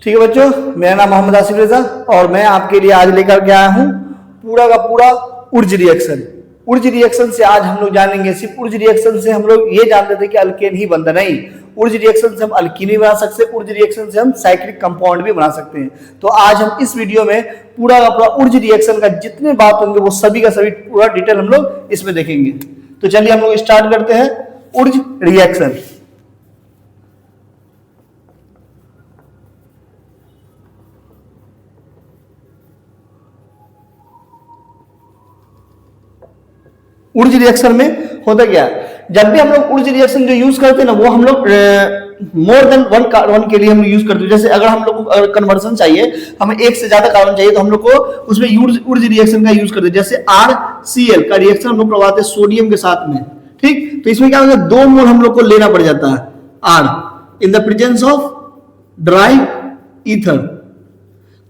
ठीक है बच्चों, मेरा नाम मोहम्मद आसिफ रजा और मैं आपके लिए आज लेकर के आया हूँ पूरा का पूरा उर्ज रिएक्शन। उर्ज रिएक्शन से आज हम लोग जानेंगे, सिर्फ उर्ज रिएक्शन से हम लोग ये जानते थे कि अल्केन ही बनता, नहीं, उर्ज रिएक्शन से हम अल्कीन भी बना सकते हैं, उर्ज रिएक्शन से हम साइक्लिक कंपाउंड भी बना सकते हैं। तो आज हम इस वीडियो में पूरा का पूरा उर्ज रिएक्शन का जितने बात होंगे वो सभी का सभी पूरा डिटेल हम लोग इसमें देखेंगे। तो चलिए हम लोग स्टार्ट करते हैं उर्ज रिएक्शन। उर्ज रिएक्शन में होता क्या है, जब भी हम लोग उर्ज रिएक्शन जो यूज करते हैं ना, वो हम लोग मोर देन वन कार्बन के लिए हम यूज करते हैं। जैसे अगर हम लोग को कन्वर्सन चाहिए, हमें एक से ज्यादा कार्बन चाहिए, तो हम लोग को उसमें उर्ज रिएक्शन का यूज करते हैं। जैसे RCl का रिएक्शन हम लोग करवाते हैं सोडियम के साथ में, ठीक। तो इसमें क्या होता है, 2 मोल हम लोग को लेना पड़ जाता है R in the presence of dry ether.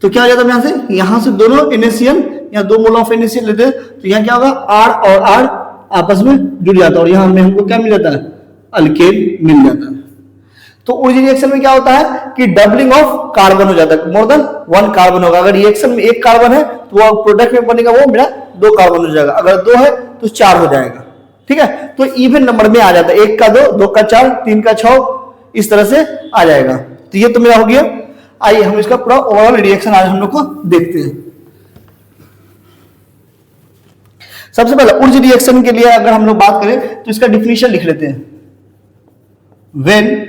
तो क्या हो जाता है, यहां से दोनों NaCl या 2 मोल ऑफ NaCl लेते हैं, तो यहाँ क्या होगा, R और R आपस में जुड़ जाता है और यहाँ हमें हमको क्या मिल जाता है, अल्केन मिल जाता है। तो उर्ज रिएक्शन में क्या होता है कि डबलिंग ऑफ कार्बन हो जाता है, मोर देन 1 कार्बन होगा। अगर रिएक्शन में 1 कार्बन है तो वो प्रोडक्ट में बनेगा वो मेरा 2 कार्बन हो जाएगा, अगर 2 है तो 4 हो जाएगा, ठीक है। तो इवन नंबर में आ जाता है, 1 का 2, 2 का 4, 3 का 6, इस तरह से आ जाएगा। तो ये तो मेरा हो गया। आइए हम इसका पूरा ओवरऑल रिएक्शन आज हम लोग को देखते हैं। सबसे पहले उर्ज रिएक्शन के लिए अगर हम लोग बात करें तो इसका डिफिनीशन लिख लेते हैं। When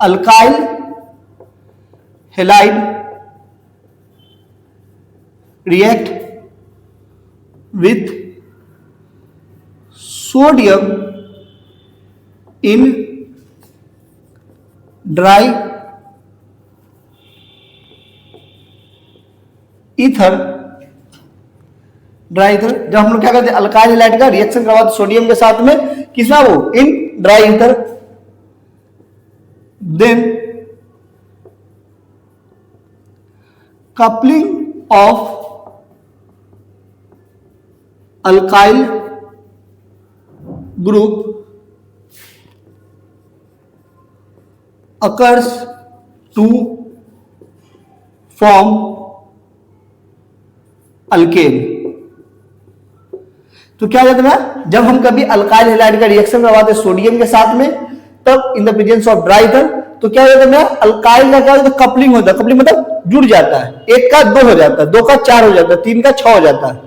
alkyl halide react with sodium in dry ether, dry ether, जब हम लोग क्या करते हैं, अल्काइल हैलाइड का रिएक्शन करवाते सोडियम के साथ में, किसमें, वो in dry ether, then coupling of alkyl group occurs to form alkane. तो क्या हो जाता है, जब हम कभी अल्काइल हैलाइड का रिएक्शन करवाते हैं सोडियम के साथ में, तब in the presence of dry ether, तो क्या हो जाता है, अल्काइल का क्या होता है, कपलिंग होता है। कपलिंग मतलब जुड़ जाता है, 1 का 2 हो जाता है, 2 का 4 हो जाता है, 3 का 6 हो जाता है।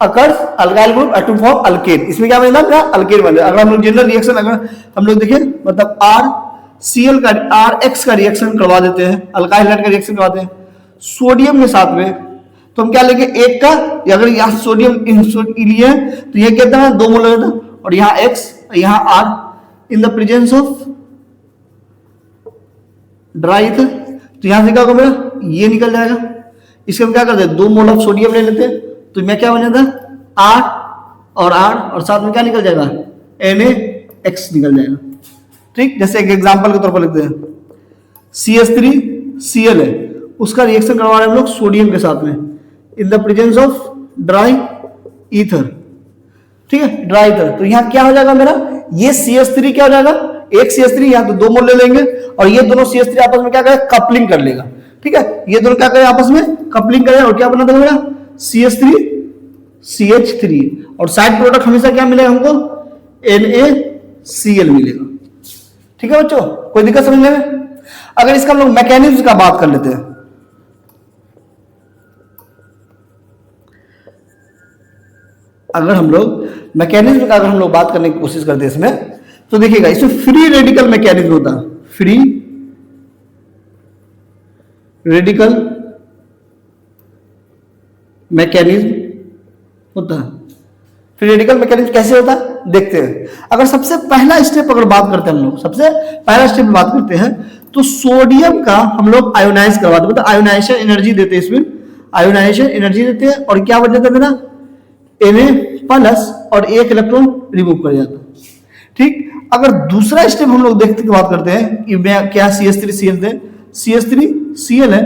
Occurs alkyl group to form alkane. इसमें क्या बनेगा, अल्केन बनेगा। अगर हम लोग जनरल रिएक्शन अगर हम लोग देखें, मतलब RCl का RX का रिएक्शन करवा देते हैं, अल्काइल हैलाइड का रिएक्शन करवाते हैं सोडियम के साथ में, तो हम क्या लेंगे, 1 का, अगर यहाँ सोडियम लिए तो ये कहता है 2 मोल लेता है, और यहाँ X यहाँ R in the presence of dry ether, तो यहां से क्या होगा मेरा, ये निकल जाएगा। इसके हम क्या करते हैं, 2 मोल ऑफ सोडियम ले लेते हैं, तो मैं क्या बन जाता है, R और साथ में क्या निकल जाएगा, NaX निकल जाएगा, ठीक। जैसे एक एग्जांपल के तौर पर लिखते हैं, CH3Cl है, उसका रिएक्शन करवा रहे हैं हम लोग सोडियम के साथ में in the presence of dry ether, ठीक है, ड्राई ईथर। तो यहाँ क्या हो जाएगा मेरा, ये CH3 क्या हो जाएगा, एक CH3 यहाँ तो 2 मोल ले लेंगे, और ये दोनों CH3 आपस में क्या करेगा, कपलिंग कर लेगा, ठीक है। ये दोनों क्या करेगा, आपस में कपलिंग करेगा, और क्या बना देगा मेरा, CH3 और साइड प्रोडक्ट हमेशा क्या मिलेगा हमको, NaCl मिलेगा, ठीक है बच्चों। कोई दिक्कत समझने में? अगर इसका हम लोग मैकेनिज्म का बात कर लेते हैं, अगर हम लोग मैकेनिज्म का अगर हम लोग बात करने की कोशिश करते हैं इसमें, तो देखिएगा इसमें फ्री रेडिकल मैकेनिज्म होता है, फ्री रेडिकल मैकेनिज्म होता है। फ्री रेडिकल मैकेनिज्म कैसे होता है देखते हैं। अगर सबसे पहला स्टेप अगर बात करते हैं हम लोग, सबसे पहला स्टेप बात करते हैं, तो सोडियम का हम लोग आयोनाइज करवाते हैं, मतलब आयोनाइजेशन एनर्जी देते हैं, इसमें आयोनाइजेशन एनर्जी देते हैं, और क्या बन जाता है मेरा, Na+ और 1 इलेक्ट्रॉन रिमूव कर जाता है, ठीक। अगर दूसरा स्टेप हम लोग देखते की बात करते हैं कि मैं क्या CH3Cl थे, CH3Cl है,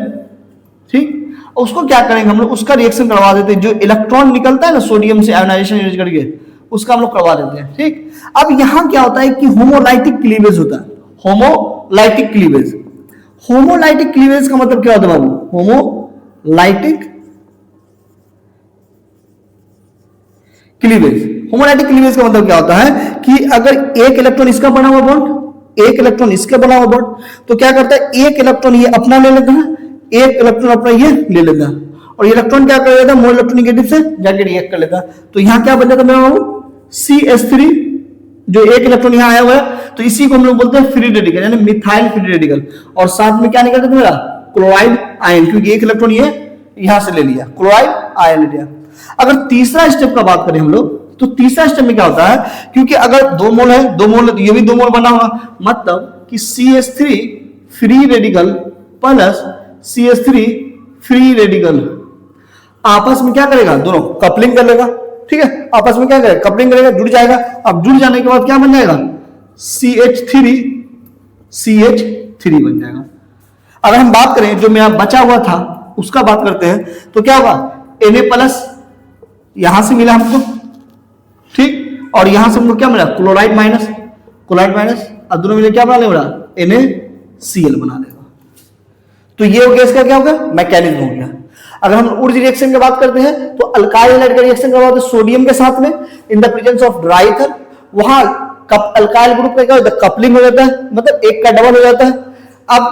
ठीक। उसको क्या करेंगे हम लोग, उसका रिएक्शन करवा देते हैं, जो इलेक्ट्रॉन निकलता है ना सोडियम से आयोनाइजेशन एनर्जी करके, उसका हम लोग करवा देते हैं, ठीक। अब यहां क्या होता है कि होमोलाइटिक क्लीवेज होता है, होमो होमोलाइटिक क्लीवेज। होमोलाइटिक क्लीवेज का मतलब क्या होता है बाबू? होमोलाइटिक क्लीवेज, होमोलाइटिक क्लीवेज का मतलब क्या होता है कि अगर एक इलेक्ट्रॉन इसका बना हुआ बॉन्ड, एक इलेक्ट्रॉन इसका बना हुआ बॉन्ड, तो क्या करता है, एक इलेक्ट्रॉन ये अपना ले लेता है, एक इलेक्ट्रॉन अपना ये ले लेता है, और ये इलेक्ट्रॉन क्या कर लेता है, मोल इलेक्ट्रॉन निगेटिव से जाके रिएक्ट कर लेता है। तो यहां क्या बन जाता है मेरा बाबू? CH3, जो एक इलेक्ट्रॉन यहां आया हुआ है, तो इसी को हम लोग बोलते हैं फ्री रेडिकल, यानी मिथाइल फ्री रेडिकल। और साथ में क्या निकलता है मेरा? क्लोराइड आयन, क्योंकि एक इलेक्ट्रॉन ये यहां से ले लिया, क्लोराइड आयन ले लिया। अगर तीसरा स्टेप का बात करें हम लोग, तो तीसरा स्टेप में क्या होता है, क्योंकि अगर 2 मोल है, 2 मोल है, तो ये भी 2 मोल बना होगा, मतलब कि CH3 free radical plus CH3 free radical आपस में क्या करेगा, दोनों कपलिंग कर लेगा। ठीक है, आपस में क्या करेगा, कपलिंग करेगा, जुड़ जाएगा। अब जुड़ जाने के बाद क्या बन जाएगा? CH3 बन जाएगा। अगर हम बात करें जो मेरा बचा हुआ था उसका बात करते हैं, तो क्या होगा, Na प्लस यहां से मिला हमको, ठीक, और यहां से हमको क्या मिला, क्लोराइड माइनस, अब दोनों मिले क्या बना लेगा, NaCl बना लेगा। तो ये हो गया, इसका क्या होगा, मैकेनिज्म हो गया। अगर हम ऊर्जा रिएक्शन की बात करते हैं, तो अल्काइल हैलाइड का रिएक्शन करवाते हैं सोडियम के साथ में in the presence of dry ether, वहां अल्काइल ग्रुप का क्या होता है, कपलिंग हो जाता है, मतलब एक का डबल हो जाता है। अब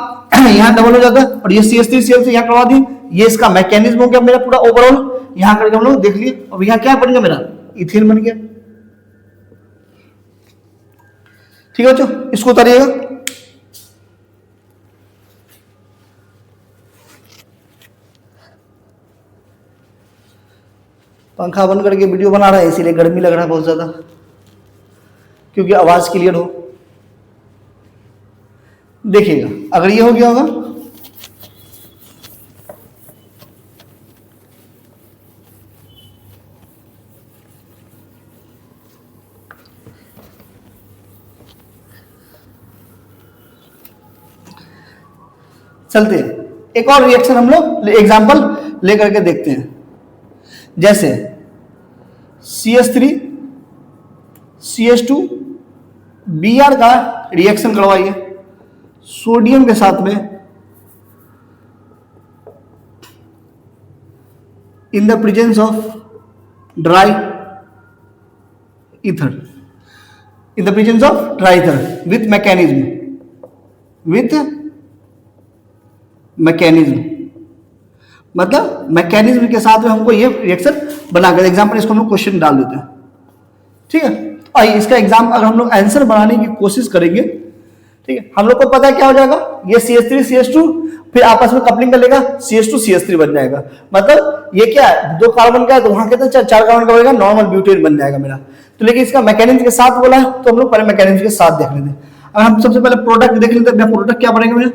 यहां डबल हो जाता है, और ये CH3Cl से यहां करवा दिए, ये इसका मैकेनिज्म हो गया मेरा पूरा ओवरऑल। यहां करके हम लोग देख लिए, अब यहां क्या बन गया मेरा, इथेन बन गया। ठीक है बच्चों, इसको उतारिएगा। पंखा बंद करके वीडियो बना रहा है, इसीलिए गर्मी लग रहा है बहुत ज्यादा, क्योंकि आवाज क्लियर हो। देखिएगा, अगर ये हो गया होगा, चलते हैं एक और रिएक्शन हम लोग एग्जांपल लेकर के देखते हैं। जैसे CH3 CH2 Br का रिएक्शन करवाइए सोडियम के साथ में in the presence of dry ether, in the presence of dry ether with mechanism, मतलब मैकेनिज्म के साथ में हमको ये रिएक्शन बनाकर, एग्जांपल इसको हम लोग क्वेश्चन डाल देते हैं। ठीक है, आइए इसका एग्जाम अगर हम लोग आंसर बनाने की कोशिश करेंगे, ठीक है, हम लोग को पता है क्या हो जाएगा, ये CH3 CH2 फिर आपस में कपलिंग कर लेगा, CH2 CH3 बन जाएगा। मतलब ये क्या है, 2 कार्बन का है, तो वहां कहते हैं 4 कार्बन का होगा, नॉर्मल ब्यूटेन बन जाएगा मेरा। तो लेकिन इसका मैकेनिज्म के साथ बोला है, तो हम लोग पहले मैकेनिज्म के साथ देख लेते हैं। अगर हम सबसे पहले प्रोडक्ट देख लेते हैं, प्रोडक्ट क्या बनेगा मेरा,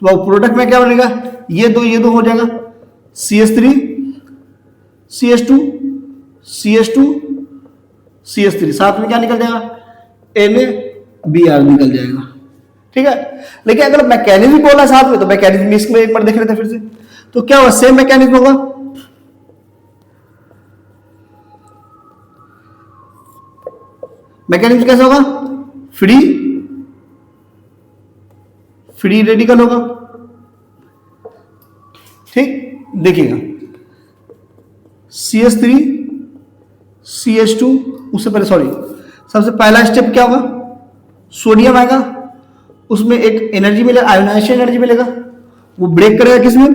तो प्रोडक्ट में क्या बनेगा, ये दो हो जाएगा, CH3 CH2 CH2 CH3, साथ में क्या निकल जाएगा, NaBr निकल जाएगा। ठीक है, लेकिन अगर मैकेनिज्म बोला साथ में, तो मैकेनिज्म इसमें एक बार देख लेते हैं फिर से, तो क्या होगा, सेम मैकेनिज्म होगा, मैकेनिज्म कैसा होगा, फ्री रेडिकल होगा। ठीक, देखिएगा CH3 CH2, उससे पहले सॉरी, सबसे पहला स्टेप क्या होगा, सोडियम आएगा, उसमें एक एनर्जी मिलेगा, आयोनाइजेशन एनर्जी मिलेगा, वो ब्रेक करेगा किसमें,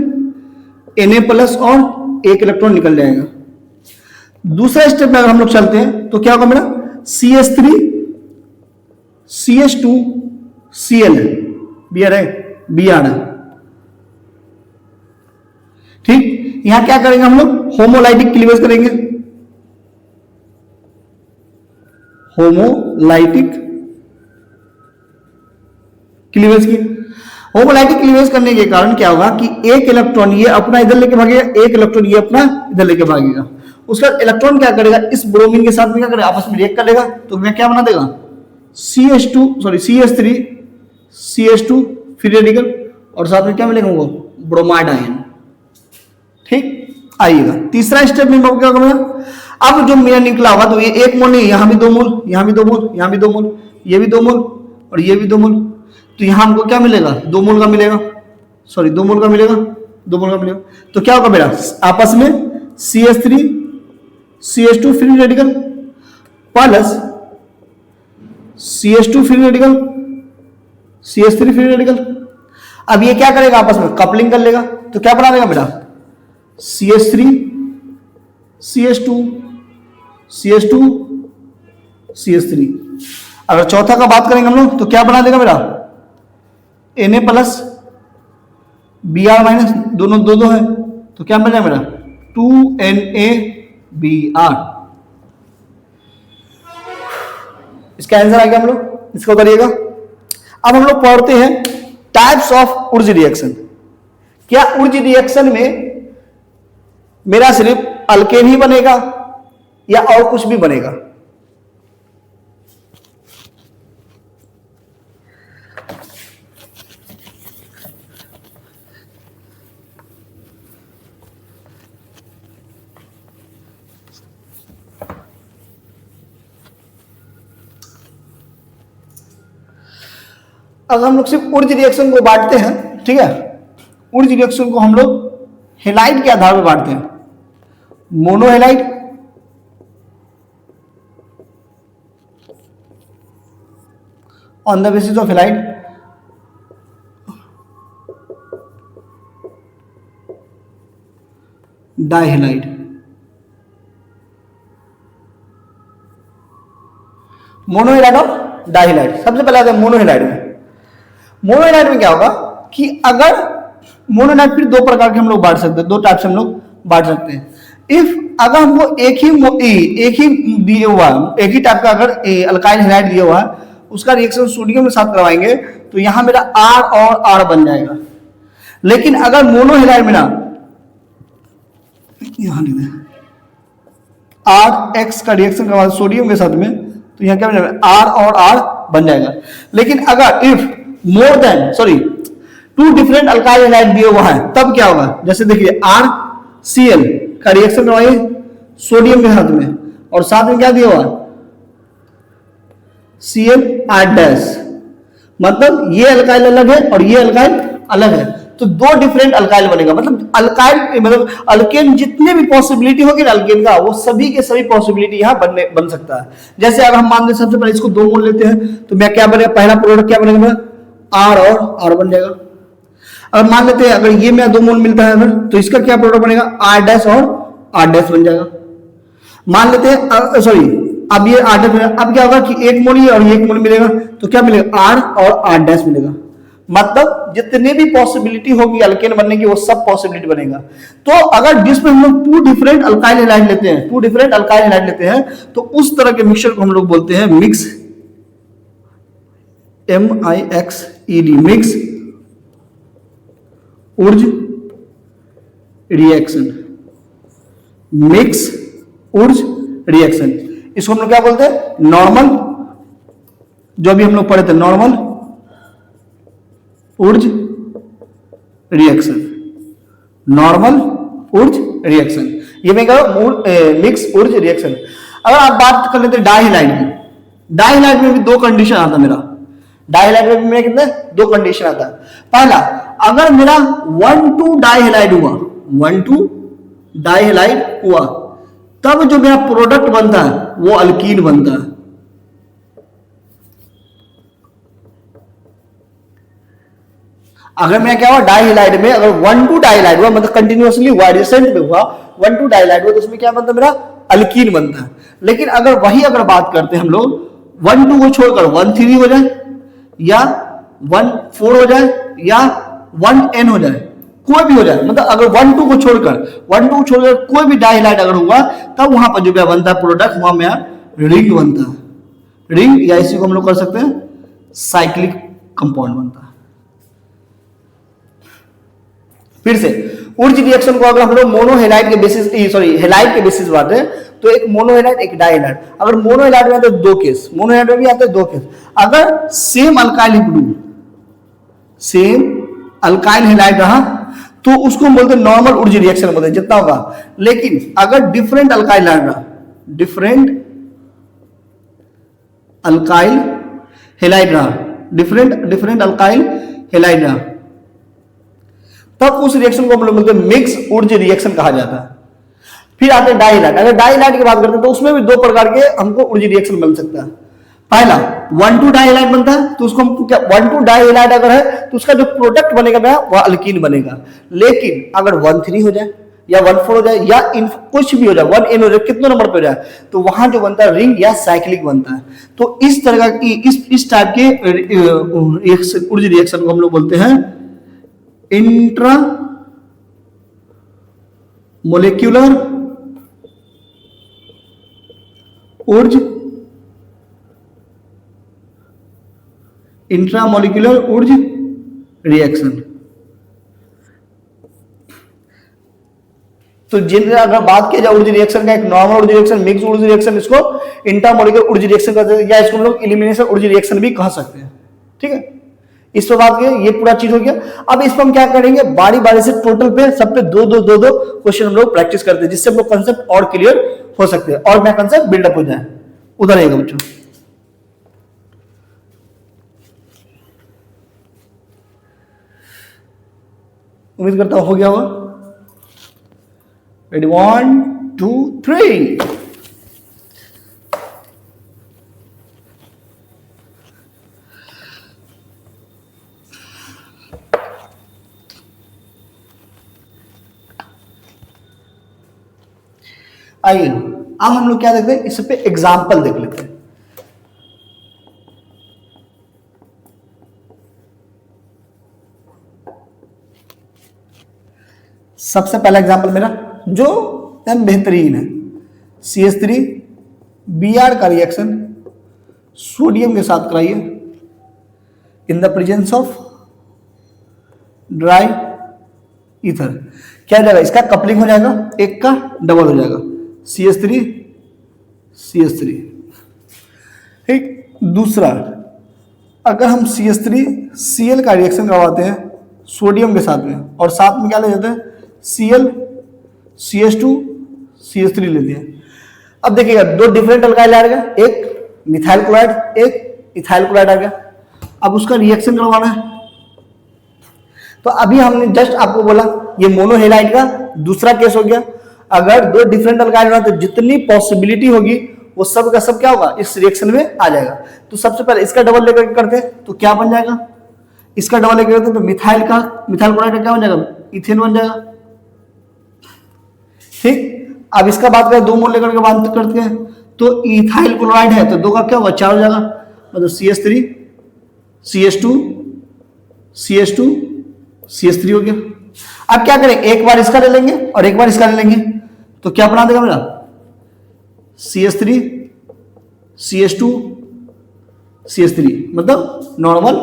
Na प्लस, और एक इलेक्ट्रॉन निकल जाएगा। दूसरा स्टेप में अगर हम लोग चलते हैं, तो क्या होगा मेरा, CH3 CH2 Cl Br है। ठीक, यहां क्या करेंगे हम लोग, होमोलाइटिक क्लीवेज करेंगे, होमोलाइटिक क्लीवेज की। होमोलाइटिक क्लीवेज करने के कारण क्या होगा कि एक इलेक्ट्रॉन ये अपना इधर लेके भागेगा, एक इलेक्ट्रॉन ये अपना इधर लेके भागेगा। उसका इलेक्ट्रॉन क्या करेगा, इस ब्रोमीन के साथ में क्या करेगा, आपस में रिएक्ट करेगा, तो मैं क्या बना देगा, CH3 CH2 फ्री रेडिकल, और साथ में क्या मिलेगा वो, ब्रोमाइड आयन। ठीक, आइएगा तीसरा स्टेप में क्या होगा, अब जो मेरा निकला होगा, तो ये 1 मोल नहीं, यहां भी 2 मोल, यहां भी 2 मोल, यहां भी 2 मोल, ये भी 2 मोल, और ये भी 2 मोल, तो यहां हमको क्या मिलेगा, 2 मोल का मिलेगा, सॉरी 2 मोल का मिलेगा, 2 मोल का मिलेगा। तो क्या होगा मेरा आपस में CH3 CH2 free radical plus CH2 free radical CH3 free radical. अब ये क्या करेगा आपस में कपलिंग कर लेगा, तो क्या बना देगा बेटा CH3 CH2 CH2 CH3। अगर चौथा का बात करेंगे हम लोग तो क्या बना देगा बेटा Na प्लस Br माइनस, दोनों दो दो है, तो क्या बन जाएगा मेरा 2NaBr। इसका आंसर आ गया हम लोग, इसको करिएगा। अब हम लोग पढ़ते हैं टाइप्स ऑफ उर्ज रिएक्शन। क्या उर्ज रिएक्शन में मेरा सिर्फ अल्केन ही बनेगा या और कुछ भी बनेगा? अगर हम लोग सिर्फ उर्ज रिएक्शन को बांटते हैं, ठीक है, उर्ज रिएक्शन को हम लोग हेलाइड के आधार पर बांटते हैं, monohalide, on the basis of halide, dihalide. Monohalide और डाइहेलाइड। सबसे पहले आते हैं मोनोहेलाइड में। मोनोहेलाइड में क्या होगा कि अगर मोनोहेलाइड फिर 2 प्रकार के हम लोग बांट सकते हैं, 2 टाइप से हम लोग बांट सकते हैं। इफ अगर हमको एक ही दिए हुआ, एक ही टाइप का अगर अल्काइल हेलाइड दिया हुआ है, उसका रिएक्शन सोडियम के साथ करवाएंगे तो यहां मेरा R और R बन जाएगा। लेकिन अगर मोनोहेलाइड में ना यहां लिख दें RX का रिएक्शन करवा सोडियम के साथ में, तो यहां क्या बन जाएगा R और R बन जाएगा। लेकिन अगर if more than 2 different alkyl halide दिए हुआ है तब क्या होगा, जैसे देखिए RCl का रिएक्शन करवाइए सोडियम के साथ में और साथ में क्या दिया हुआ Cl R-, मतलब ये अल्काइल अलग है और ये अल्काइल अलग है, तो 2 डिफरेंट अल्काइल बनेगा। मतलब अल्काइल मतलब अल्केन जितने भी पॉसिबिलिटी होगी ना अल्केन का, वो सभी के सभी पॉसिबिलिटी यहां बन सकता है। जैसे अगर हम मान लें सबसे पहले इसको 2 मोल लेते हैं तो मैं क्या बनेगा, पहला प्रोडक्ट क्या बनेगा मेरा R और R बन जाएगा। अगर मान लेते हैं अगर ये मेरा 2 मोल मिलता है अगर, तो इसका क्या प्रोडक्ट बनेगा R- और R- बन जाएगा। मान लेते हैं सॉरी अब ये R-, अब क्या होगा कि 1 मोल ही और 1 मोल मिलेगा, तो क्या मिलेगा R और R- मिलेगा। मतलब जितने भी पॉसिबिलिटी होगी अल्केन बनने की वो सब पॉसिबिलिटी बनेगा। तो अगर जिसमें हम लोग 2 डिफरेंट अल्काइल हेलाइड लेते हैं, 2 डिफरेंट अल्काइल हेलाइड लेते हैं, तो उस तरह के मिक्सचर को हम लोग बोलते हैं मिक्स, MIXED, मिक्स उर्ज रिएक्शन, मिक्स उर्ज रिएक्शन। इसको हम लोग क्या बोलते हैं नॉर्मल, जो भी हम लोग पढ़े थे नॉर्मल उर्ज रिएक्शन, नॉर्मल उर्ज रिएक्शन, ये मैं कह रहा हूं मिक्स उर्ज रिएक्शन। अगर आप बात कर लेते हैं डाइहेलाइड की, डाइहेलाइड में भी 2 कंडीशन आता है मेरा, डाइहेलाइड में भी मेरा कितने 2 कंडीशन आता है। पहला, अगर मेरा 1,2 डाइहेलाइड हुआ, 1,2 डाइहेलाइड हुआ, तब जो मेरा प्रोडक्ट बनता है वो अल्कीन बनता है। अगर मैं क्या हुआ डाइहेलाइड में अगर 1,2 डाइहेलाइड हुआ, मतलब कंटिन्यूअसली हुआ, रिसेंट में हुआ 1,2 डाइहेलाइड हुआ, तो उसमें क्या बनता है मेरा अल्कीन बनता है। लेकिन अगर वही अगर बात करते हैं हम लोग 1,2 को छोड़कर 1,3 हो जाए या 1,4 हो जाए या 1N हो जाए, कोई भी हो जाए, मतलब अगर 1,2 को छोड़कर कोई भी डाइहेलाइड अगर हुआ, तब वहां पर जो बनता है प्रोडक्ट वहां में रिंग बनता है, रिंग, या इसी को हम लोग कर सकते हैं साइक्लिक कंपाउंड बनता है। फिर से उर्ज रिएक्शन को अगर हम लोग मोनोहेलाइड के बेसिस सॉरी हेलाइड के बेसिस बात है, तो एक मोनोहेलाइड एक डाइहेलाइड। अगर मोनोहेलाइड में आते हैं 2 केस, मोनोहेलाइड में भी आते हैं 2 केस। अगर same alkyl group, same alkyl halide रहा तो उसको हम बोलते हैं नॉर्मल उर्ज रिएक्शन बोलते हैं, जितना होगा। लेकिन अगर डिफरेंट अल्काइल हेलाइड रहा, डिफरेंट अल्काइल हेलाइड रहा, डिफरेंट डिफरेंट अल्काइल हैलाइड रहा, तब उस रिएक्शन को हम लोग बोलते हैं मिक्स ऊर्जा रिएक्शन कहा जाता है। फिर आते हैं डाइहैलाइड। अगर डाइहैलाइड की बात करते हैं तो उसमें भी दो प्रकार के हमको ऊर्जा रिएक्शन बन सकता है। पहला 1,2 डाइहैलाइड बनता है, तो उसको हम क्या 1,2 डाइहैलाइड अगर है तो उसका जो प्रोडक्ट बनेगा वह अल्कीन बनेगा। लेकिन अगर 1,3 हो जाए या 1,4 हो जाए या कुछ भी हो जाए 1N हो जाए, कितने नंबर पे हो जाए, तो वहां जो बनता है रिंग या साइक्लिक बनता है। तो इस तरह की इस टाइप के ऊर्जा रिएक्शन को हम लोग बोलते हैं इंट्रा मोलिक्यूलर ऊर्जा इंट्रामोलिकुलर ऊर्जा रिएक्शन। तो जिन अगर बात किया जाए ऊर्जा रिएक्शन का, एक नॉर्मल ऊर्जा रिएक्शन, मिक्स ऊर्जा रिएक्शन, इसको इंट्रामोलिकुलर ऊर्जा रिएक्शन कहते हैं, या इसको हम लोग एलिमिनेशन ऊर्जा रिएक्शन भी कह सकते हैं। ठीक है, इस पर बात किया, ये पूरा चीज हो गया। अब इस पर हम क्या करेंगे, बारी बारी से टोटल पे सब पे दो क्वेश्चन हम लोग प्रैक्टिस करते हैं, जिससे हम लोग कंसेप्ट और क्लियर हो सकते हैं और मैं कंसेप्ट बिल्डअप हो जाए। उधर आएगा बच्चों, उम्मीद करता हूं हो गया होगा। रेडी 1 2 3। आइए अब हम लोग क्या देखते हैं, इस पे एग्जाम्पल देख लेते हैं। सबसे पहला एग्जाम्पल मेरा जो एकदम बेहतरीन है, CH3 Br का रिएक्शन सोडियम के साथ कराइए in the presence of dry ether. क्या हो जाएगा, इसका कपलिंग हो जाएगा, एक का डबल हो जाएगा, CH3 CH3। ठीक, दूसरा अगर हम CH3 Cl का रिएक्शन करवाते हैं सोडियम के साथ में और साथ में क्या ले जाते हैं Cl CH2 CH3 लेते हैं। अब देखिएगा दो डिफरेंट अल्काइल आ गया, एक मिथाइल क्लोराइड एक इथाइल क्लोराइड आ गया। अब उसका रिएक्शन करवाना है, तो अभी हमने जस्ट आपको बोला ये मोनोहेलाइड का दूसरा केस हो गया। अगर दो डिफरेंट अल्काइल होना तो जितनी पॉसिबिलिटी होगी वो सब का सब क्या होगा, इस रिएक्शन में आ जाएगा। तो सबसे पहले इसका डबल लेकर करते हैं तो क्या बन जाएगा, इसका डबल लेकर करते हैं तो मिथाइल क्लोराइड का क्या बन जाएगा, इथेन बन जाएगा। ठीक, अब इसका बात करें दो मोल लेकर के बात करते हैं तो इथाइल क्लोराइड है तो दो का क्या होगा, 4 हो जाएगा, मतलब CH3 CH2 CH2 CH3 हो गया। अब क्या करें, एक बार इसका ले लेंगे और एक बार इसका ले लेंगे तो क्या बना देगा मेरा CH3 CH2 CH3, मतलब नॉर्मल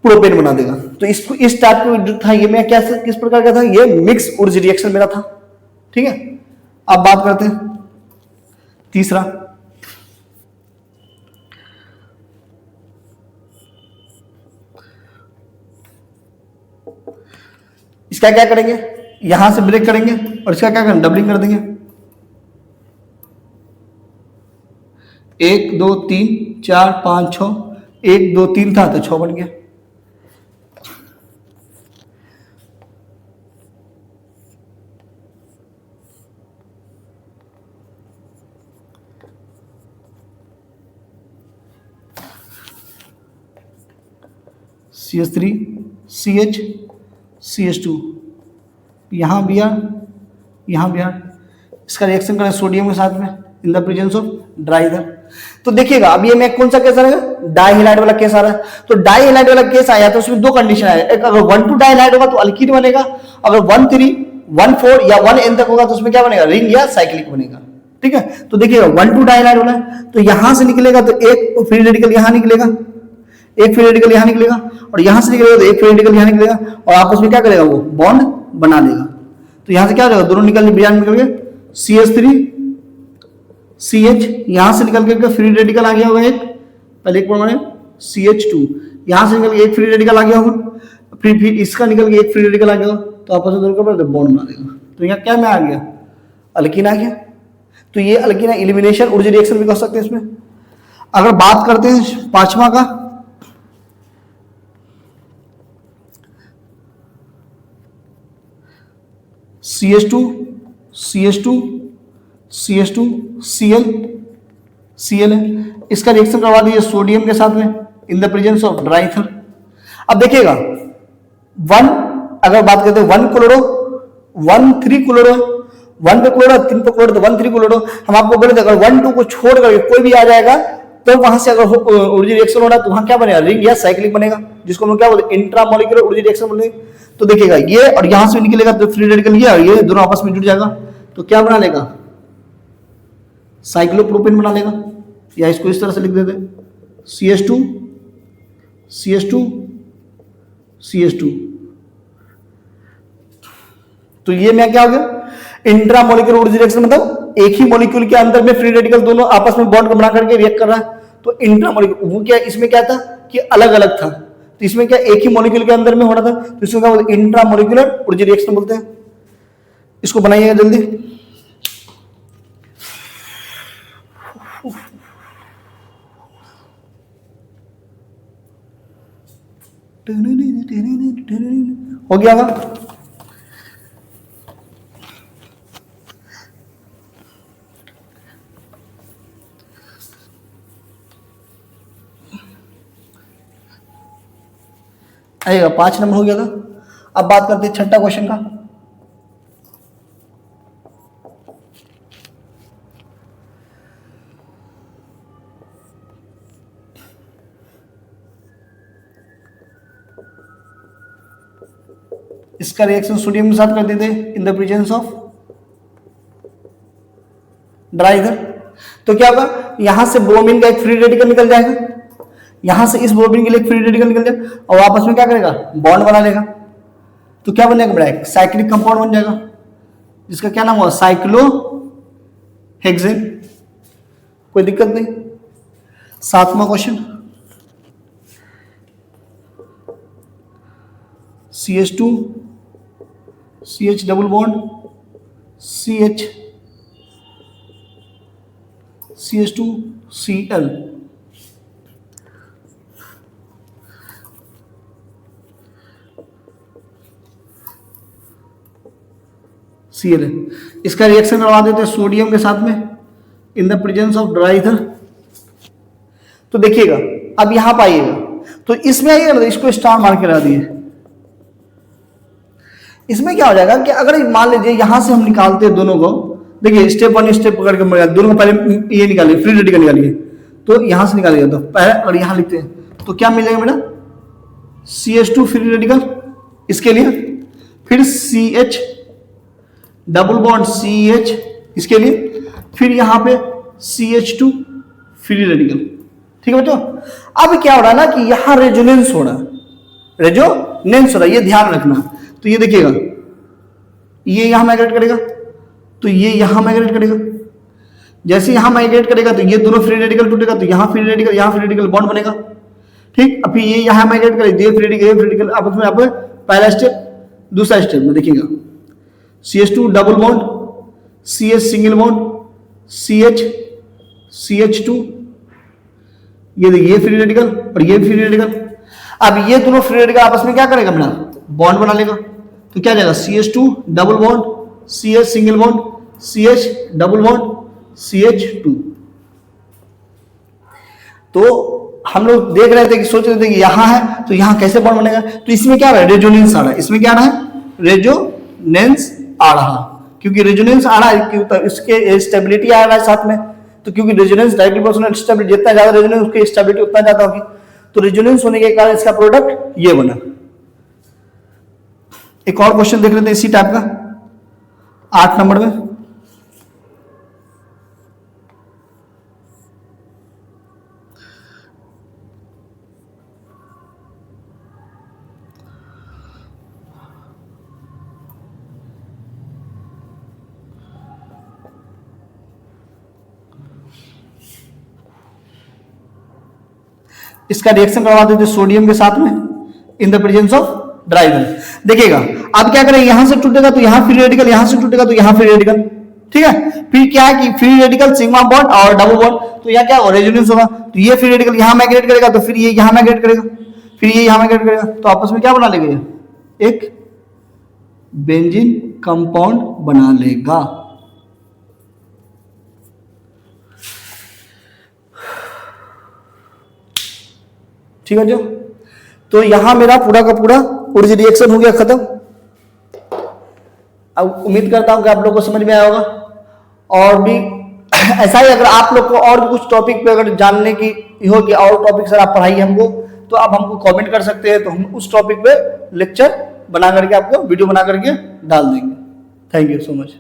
प्रोपेन बना देगा। तो इसको इस टाइप का जो था ये मैं क्या किस प्रकार का था, ये मिक्स ऊर्जा रिएक्शन मेरा था। ठीक है, अब बात करते हैं तीसरा। इसका क्या करेंगे, यहां से ब्रेक करेंगे और इसका क्या करेंगे, डबलिंग कर देंगे। 1 2 3 4 5 6, 1 2 3 था तो 6 बन गया। CH3 CH CH2, यहाँ भी यहाँ भी इसका रिएक्शन करें सोडियम के साथ में in the presence of dry ether. तो देखिएगा अब ये मैं कौन सा केस आ रहा है, डाइहैलाइड वाला केस आ रहा है। तो डाइहैलाइड वाला केस आया तो उसमें दो कंडीशन आया, एक अगर 1,2 डाइहैलाइड होगा तो अल्कीन बनेगा, अगर 1,3 1,4 या 1N तक होगा तो उसमें क्या बनेगा, रिंग या साइक्लिक बनेगा। ठीक है, तो देखिएगा 1,2 डाइहैलाइड वाला है तो यहां से निकलेगा तो एक फ्री रेडिकल यहां निकलेगा, एक फ्री रेडिकल यहां निकलेगा और यहां से निकलेगा तो एक फ्री रेडिकल यहां निकलेगा और आपस में क्या करेगा, वो बॉन्ड बना लेगा। तो यहां से क्या हो जाएगा, दोनों निकल गए CH3 CH, यहां से निकल के फ्री रेडिकल आ गया होगा एक, पहले एक परमाणु CH2, यहां से निकल के एक फ्री रेडिकल आ गया होगा, फिर इसका निकल के एक फ्री रेडिकल आ गया होगा, तो आपस में दोनों का बॉन्ड बना देगा। तो यहाँ क्या में आ गया, अल्कीन आ गया। तो ये अल्कीन एलिमिनेशन ऊर्जा रिएक्शन भी कर सकते हैं इसमें। अगर बात करते हैं पांचवा का, CH2 CH2 CH2 Cl Cl है। इसका रिएक्शन करवा दीजिए सोडियम के साथ में in the presence of dry ether. अब देखिएगा वन, अगर बात करते हैं 1 क्लोरो 1 3 क्लोरो, 1 पे क्लोरो 3 पे क्लोरो, तो 1 3 क्लोरो। हम आपको बोले थे अगर 1 2 को छोड़ करके कोई भी आ जाएगा तो वहां से अगर ऊर्जा रिएक्शन हो रहा है तो वहां क्या बनेगा, रिंग या साइक्लिक बनेगा, जिसको हम क्या बोलते हैं इंट्रामोलिकुलर ऊर्जा रिएक्शन बोलते हैं। तो देखिएगा ये और यहां से निकलेगा तो फ्री रेडिकल ये और ये दोनों आपस में जुड़ जाएगा तो क्या बना लेगा, साइक्लोप्रोपेन बना लेगा। या इसको इस तरह से लिख देते CH2 CH2 CH2। तो ये में क्या हो गया, इंट्रामोलिकुलर ऊर्जा रिएक्शन मतलब एक ही मॉलिक्यूल के अंदर में फ्री रेडिकल दोनों आपस में बॉन्ड बना करके रिएक्ट कर रहा है। तो इंट्रामोलिकुलर वो क्या, इसमें क्या था कि अलग अलग था, तो इसमें क्या एक ही मॉलिक्यूल के अंदर में हो रहा था, तो इसको क्या बोलते हैं इंट्रामोलिकुलर ऊर्जा रिएक्शन बोलते हैं। इसको बनाइएगा जल्दी। हो गया होगा। आएगा 5 नंबर हो गया था। अब बात करते हैं छठा क्वेश्चन का। इसका रिएक्शन सोडियम के साथ कर देते in the presence of dry ether. तो क्या होगा, यहां से ब्रोमीन का एक फ्री रेडिकल निकल जाएगा, यहां से इस ब्रोमीन के लिए एक फ्री रेडिकल निकल जाएगा और आपस में क्या करेगा, बॉन्ड बना लेगा। तो क्या बनेगा बेटा, एक साइक्लिक कंपाउंड बन जाएगा जिसका क्या नाम हुआ, साइक्लोहेक्सेन। कोई दिक्कत नहीं। 7वां question, CH2 CH double bond CH CH2 Cl। Cl है। इसका रिएक्शन करवा देते हैं सोडियम के साथ में in the presence of dry ether. तो देखिएगा अब यहां पर आइएगा, तो इसमें आइएगा ना, इसको स्टार मार के लगा दिए। इसमें क्या हो जाएगा कि अगर मान लीजिए यहां से हम निकालते हैं दोनों को, देखिए स्टेप 1 स्टेप पकड़ के दोनों को पहले ये निकालिए, फ्री रेडिकल निकालिए। तो यहां से निकालिएगा तो पहले और यहां लिखते हैं तो क्या मिलेगा बेटा, CH2 फ्री रेडिकल इसके लिए, फिर CH डबल बॉन्ड CH इसके लिए, फिर यहां पे CH2 फ्री रेडिकल। ठीक है बच्चों। अब क्या हो रहा है ना कि यहां रेजोनेंस हो रहा है, रेजोनेंस हो रहा है, ये ध्यान रखना। तो ये देखिएगा ये यहां माइग्रेट करेगा तो ये यहां माइग्रेट करेगा, जैसे यहां माइग्रेट करेगा तो ये दोनों फ्री रेडिकल टूटेगा तो यहां फ्री रेडिकल बॉन्ड बनेगा। ठीक, अभी ये यहां माइग्रेट करेगा, ये फ्री रेडिकल आपस में आप पहला स्टेप। दूसरा स्टेप में देखिएगा CH2 double bond CH single bond CH2, ये देखिए ये फ्री रेडिकल और ये फ्री रेडिकल। अब ये दोनों फ्री रेडिकल आपस में क्या करेगा मेरा, बॉन्ड बना लेगा। तो क्या जाएगा CH2 double bond CH single bond CH double bond CH2। तो हम लोग देख रहे थे कि सोच रहे थे कि यहां है तो यहां कैसे बॉन्ड बनेगा, तो इसमें क्या रहा है, रेजोनेंस आ रहा है। इसमें क्या आ रहा है, रेजोनेंस आ रहा, क्योंकि रेजोनेंस आ रहा है तो इसके स्टेबिलिटी आ रहा है साथ में। तो क्योंकि रेजोनेंस डायरेक्टली प्रोपोर्शनल स्टेबिलिटी, जितना ज्यादा रेजोनेंस उसकी स्टेबिलिटी उतना ज्यादा होगी। तो रेजोनेंस होने के कारण इसका प्रोडक्ट ये बना। एक और क्वेश्चन देख लेते हैं इसी टाइप का 8 नंबर में। इसका रिएक्शन करवा देते सोडियम के साथ में in the presence of dry ether. देखिएगा अब क्या करें, यहां से टूटेगा तो यहां फ्री रेडिकल, यहां से टूटेगा तो यहां फ्री रेडिकल। ठीक है, फिर क्या है कि फ्री रेडिकल सिग्मा बॉन्ड और डबल बॉन्ड, तो यहां क्या होगा, रेजोनेंस होगा। तो ये फ्री रेडिकल यहां माइग्रेट करेगा तो फिर ये यहां माइग्रेट करेगा, फिर ये यहां माइग्रेट करेगा, तो आपस में क्या बना लेंगे, एक बेंजीन कंपाउंड बना लेगा। ठीक है जो, तो यहां मेरा पूरा का पूरा ऊर्जा रिएक्शन हो गया खत्म। अब उम्मीद करता हूं कि आप लोग को समझ में आया होगा। और भी ऐसा ही अगर आप लोग को और भी कुछ टॉपिक पे अगर जानने की हो कि और टॉपिक सर आप पढ़ाइए हमको, तो आप हमको कमेंट कर सकते हैं, तो हम उस टॉपिक पे लेक्चर बना करके आपको वीडियो बना करके डाल देंगे। Thank you so much.